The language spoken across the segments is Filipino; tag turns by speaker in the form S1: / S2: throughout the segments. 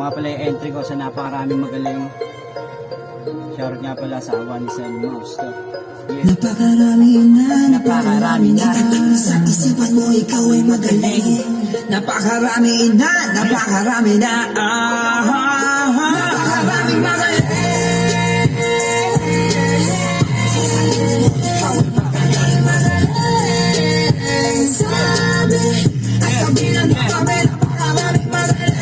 S1: nga pala yung entry ko sa napakaraming magaling. Shoutout nga pala sa awa ni Sen Mouse to. Yeah.
S2: Napakarami na sa isipan mo ikaw ay magaling. Napakarami na napakarami magaling. Sabi ay kabilang na kami. Napakarami magaling.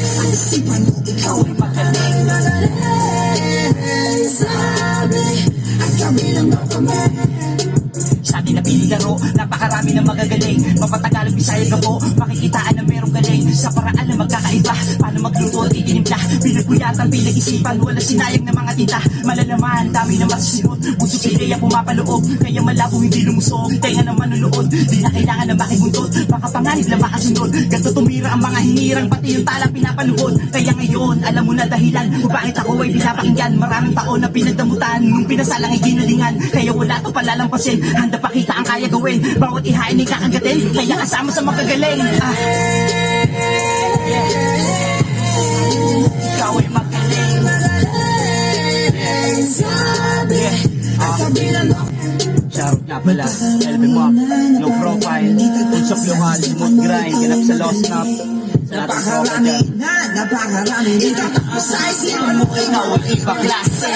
S2: Sa isipan mo ikaw ay magaling. Sabi ay kabilang na kami.
S3: Sabi na pili laro, napakarami na magagaling. Papatagalog Bisaya ka po, makikitaan na merong galing. Sa paraan na magkakaiba, paano magluto at itinimpla. Pinagpuyatan, pinag-isipan, wala sinayang na mga tinta. Malalaman, dami na masusunod. Busog sa ideya pumapaloob, kaya malabo hindi lumusog. Kaya na manunood, di na kailangan na makibuntot. Baka panganib na makasunod, ganito tumira ang mga hinirang. Pati yung talang pinapaluhod. Kaya ngayon, alam mo na dahilan kung bakit ako ay pinapakinggan. Maraming taon na pinagdamutan, nung pinasalang ay ginalingan. Kaya wala to palalampasin, handa pakita ang kaya gawin. Bawat ihain ay kakagatin, kaya kasama sa magagaling. Ikaw ay magaling.
S1: Shoutout nga pala, LB Mob, low profile, unsok lokal, smooth grind, ganap sa lost snap. Sa lahat ng tropa dyan.
S2: Napakarami na ikaw sa isipan mo ikaw ay ibang klase.